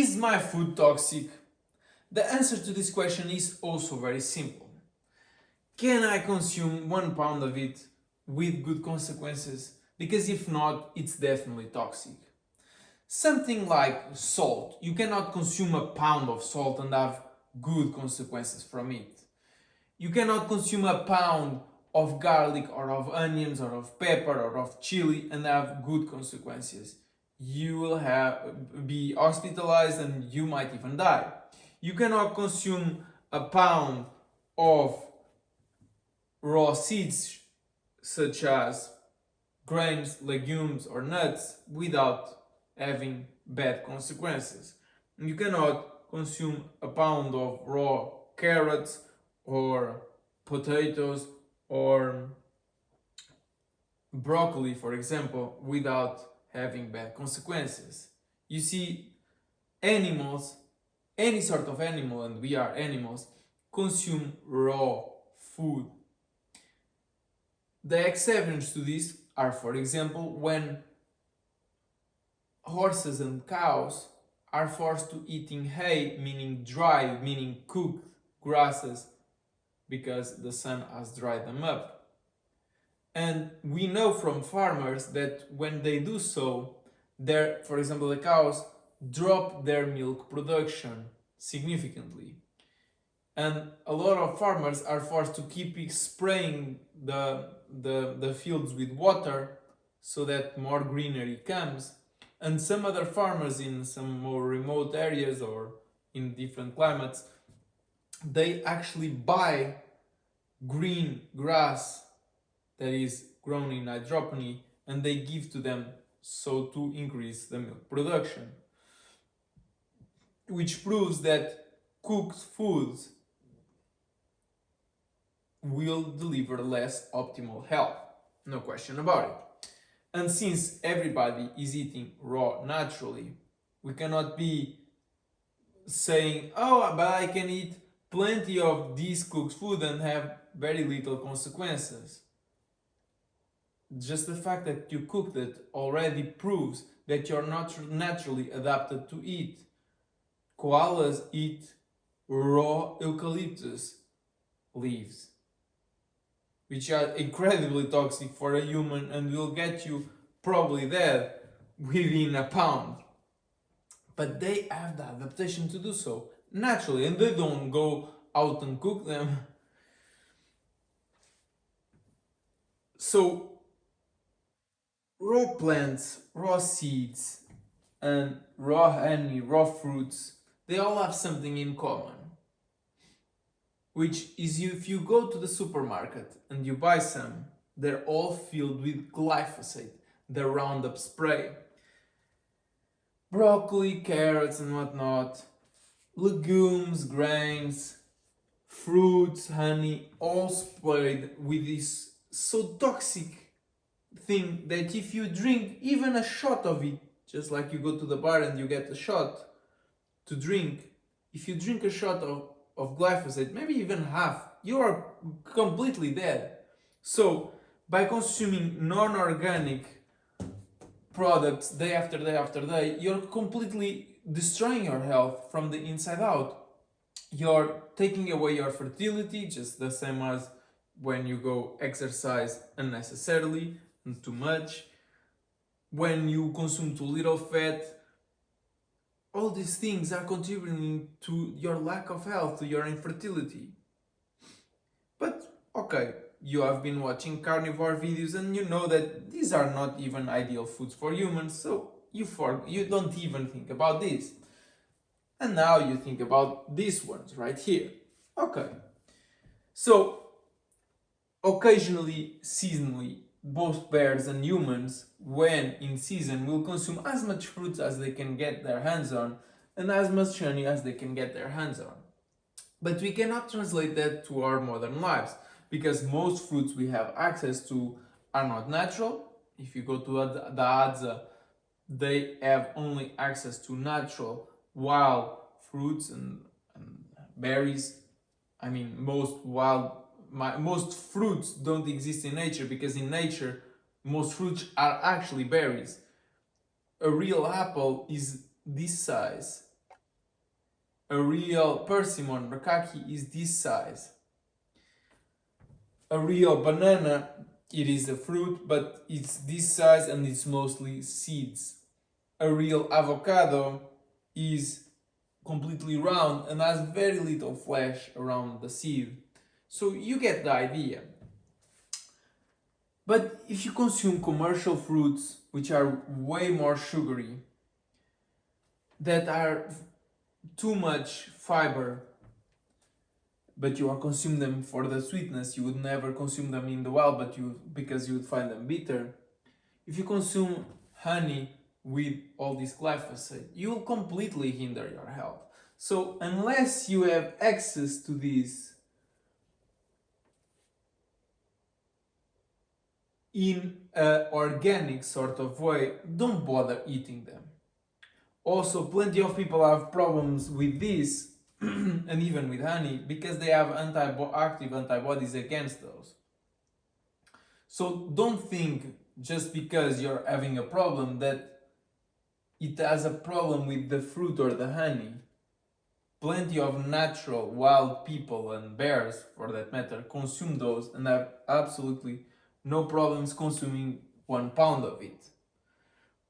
Is my food toxic? The answer to this question is also very simple. Can I consume 1 pound of it with good consequences? Because if not, it's definitely toxic. Something like salt. You cannot consume a pound of salt and have good consequences from it. You cannot consume a pound of garlic or of onions or of pepper or of chili and have good consequences. You will be hospitalized and you might even die. You cannot consume a pound of raw seeds such as grains, legumes or nuts without having bad consequences. You cannot consume a pound of raw carrots or potatoes or broccoli, for example, without having bad consequences. You see, animals, any sort of animal, and we are animals, consume raw food. The exceptions to this are, for example, when horses and cows are forced to eating hay, meaning dry, meaning cooked grasses, because the sun has dried them up. And we know from farmers that when they do so, for example, the cows drop their milk production significantly. And a lot of farmers are forced to keep spraying the fields with water so that more greenery comes. And some other farmers in some more remote areas or in different climates, they actually buy green grass that is grown in hydroponic and they give to them so to increase the milk production. Which proves that cooked foods will deliver less optimal health. No question about it. And since everybody is eating raw naturally, we cannot be saying, oh, but I can eat plenty of this cooked food and have very little consequences. Just the fact that you cooked it already proves that you're not naturally adapted to eat. Koalas eat raw eucalyptus leaves, which are incredibly toxic for a human and will get you probably dead within a pound. But they have the adaptation to do so naturally, and they don't go out and cook them. So raw plants, raw seeds, and raw honey, raw fruits, they all have something in common. Which is if you go to the supermarket and you buy some, they're all filled with glyphosate, the Roundup spray. Broccoli, carrots and whatnot, legumes, grains, fruits, honey, all sprayed with this so toxic thing that if you drink even a shot of it, just like you go to the bar and you get a shot to drink, if you drink a shot of glyphosate, maybe even half, you are completely dead. So by consuming non-organic products day after day after day, you're completely destroying your health from the inside out. You're taking away your fertility, just the same as when you go exercise unnecessarily and too much, when you consume too little fat. All these things are contributing to your lack of health, to your infertility. But okay, you have been watching carnivore videos and you know that these are not even ideal foods for humans, so you don't even think about this. And now you think about these ones right here. Okay, so occasionally, seasonally, both bears and humans, when in season, will consume as much fruits as they can get their hands on and as much honey as they can get their hands on. But we cannot translate that to our modern lives because most fruits we have access to are not natural. If you go to the Adza, they have only access to natural wild fruits and berries. I mean, most fruits don't exist in nature because in nature most fruits are actually berries. A real apple is this size A real persimmon macaque is this size. A real banana, it is a fruit, but it's this size and it's mostly seeds. A real avocado is completely round and has very little flesh around the seed. So you get the idea. But if you consume commercial fruits, which are way more sugary, that are too much fiber, but you are consuming them for the sweetness, you would never consume them in the wild, because you would find them bitter. If you consume honey with all this glyphosate, you will completely hinder your health. So unless you have access to these in an organic sort of way, don't bother eating them. Also, plenty of people have problems with this and even with honey because they have active antibodies against those. So don't think just because you're having a problem that it has a problem with the fruit or the honey. Plenty of natural wild people and bears, for that matter, consume those and have absolutely no problems consuming 1 pound of it.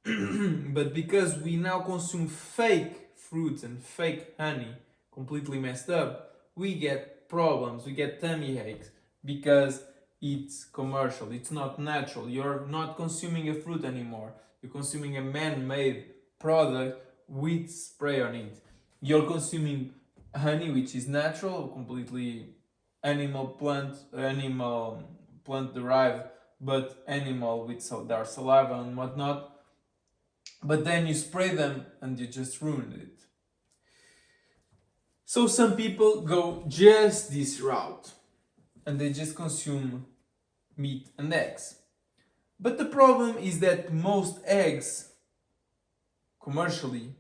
But because we now consume fake fruits and fake honey, completely messed up, we get problems, we get tummy aches because it's commercial, it's not natural. You're not consuming a fruit anymore, you're consuming a man-made product with spray on it. You're consuming honey, which is natural, completely plant derived, but animal with their saliva and whatnot. But then you spray them and you just ruined it. So some people go just this route and they just consume meat and eggs. But the problem is that most eggs commercially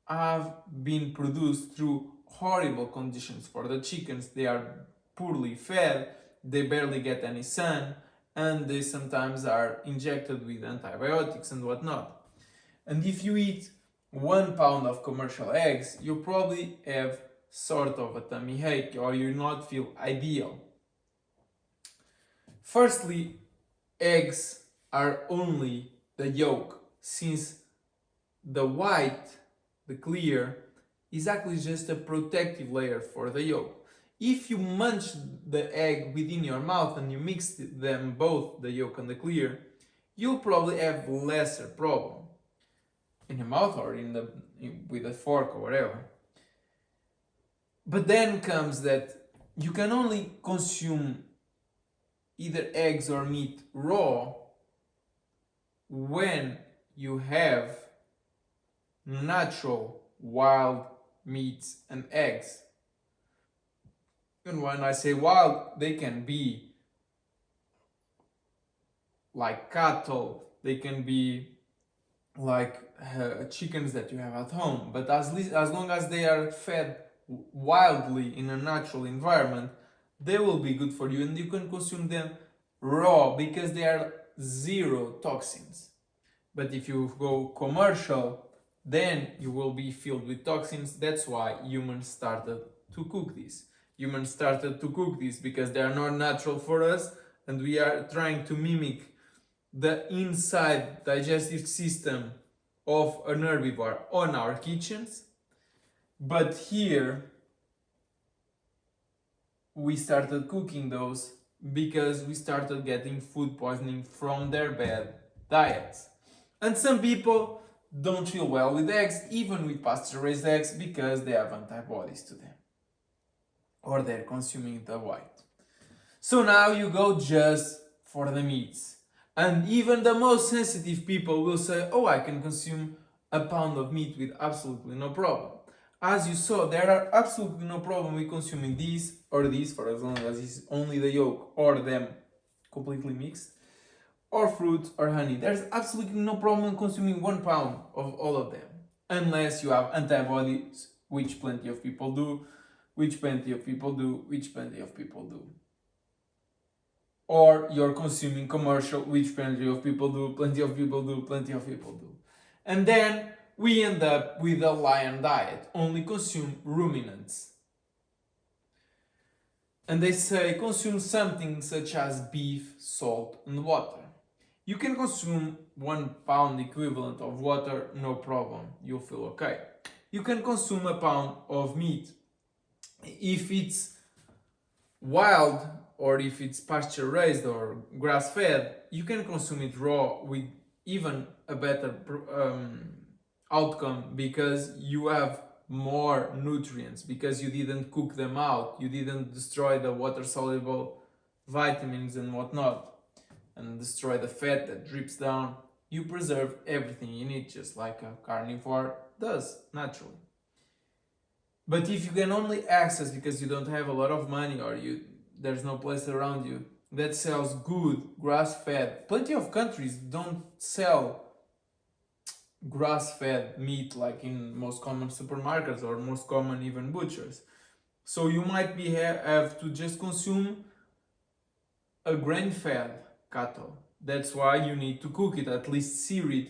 have been produced through horrible conditions for the chickens. They are poorly fed, they barely get any sun, and they sometimes are injected with antibiotics and whatnot. And if you eat 1 pound of commercial eggs, you probably have sort of a tummy ache or you not feel ideal. Firstly, eggs are only the yolk, since the white, the clear, is actually just a protective layer for the yolk. If you munch the egg within your mouth and you mix them both, the yolk and the clear, you'll probably have lesser problem in the mouth or with a fork or whatever. But then comes that you can only consume either eggs or meat raw when you have natural wild meats and eggs. And when I say wild, they can be like cattle, they can be like chickens that you have at home, but as long as they are fed wildly in a natural environment, they will be good for you and you can consume them raw because they are zero toxins. But if you go commercial, then you will be filled with toxins. That's why humans started to cook this. Humans started to cook this because they are not natural for us and we are trying to mimic the inside digestive system of an herbivore on our kitchens. But here we started cooking those because we started getting food poisoning from their bad diets. And some people don't feel well with eggs, even with pasture-raised eggs, because they have antibodies to them or they're consuming the white. So now you go just for the meats. And even the most sensitive people will say, oh, I can consume a pound of meat with absolutely no problem. As you saw, there are absolutely no problem with consuming these or these, for as long as it's only the yolk or them completely mixed, or fruit or honey. There's absolutely no problem consuming 1 pound of all of them, unless you have antibodies, which plenty of people do, or you're consuming commercial, which plenty of people do. And then we end up with a lion diet, only consume ruminants. And they say consume something such as beef, salt, and water. You can consume 1 pound equivalent of water, no problem, you'll feel okay. You can consume a pound of meat. If it's wild or if it's pasture raised or grass fed, you can consume it raw with even a better outcome, because you have more nutrients, because you didn't cook them out, you didn't destroy the water soluble vitamins and whatnot, and destroy the fat that drips down. You preserve everything you need, just like a carnivore does naturally. But if you can only access, because you don't have a lot of money or there's no place around you that sells good grass-fed, plenty of countries don't sell grass-fed meat like in most common supermarkets or most common even butchers. So you might have to just consume a grain-fed cattle. That's why you need to cook it, at least sear it,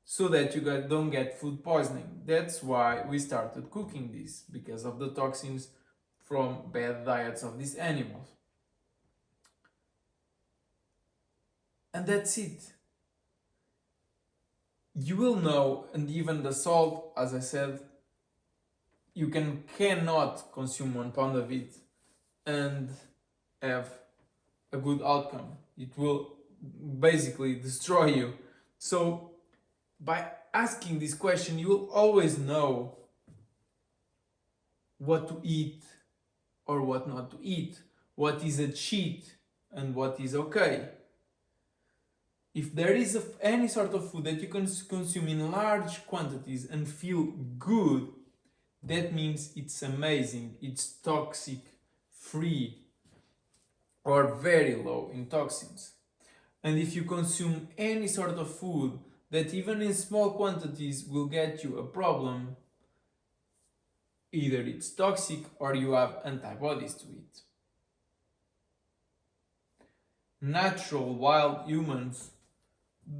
so that you don't get food poisoning. That's why we started cooking this, because of the toxins from bad diets of these animals. And that's it. You will know, and even the salt, as I said, you cannot consume 1 pound of it and have a good outcome. It will basically destroy you. So by asking this question, you will always know what to eat or what not to eat, what is a cheat and what is okay. If there is any sort of food that you can consume in large quantities and feel good, that means it's amazing, it's toxic free or very low in toxins. And if you consume any sort of food that even in small quantities will get you a problem, either it's toxic or you have antibodies to it. Natural wild humans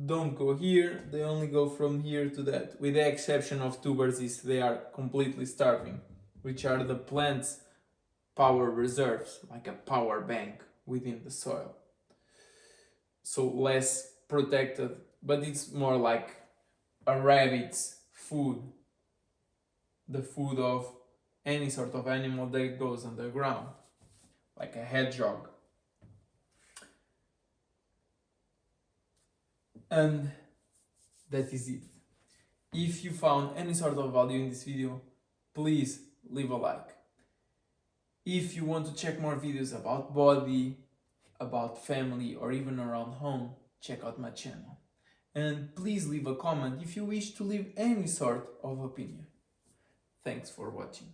don't go here, they only go from here to that, with the exception of tubers if they are completely starving, which are the plant's power reserves, like a power bank within the soil. So less protected, but it's more like a rabbit's food, the food of any sort of animal that goes underground, like a hedgehog. And that is it. If you found any sort of value in this video, please leave a like. If you want to check more videos about body, about family, or even around home, check out my channel. And please leave a comment if you wish to leave any sort of opinion. Thanks for watching.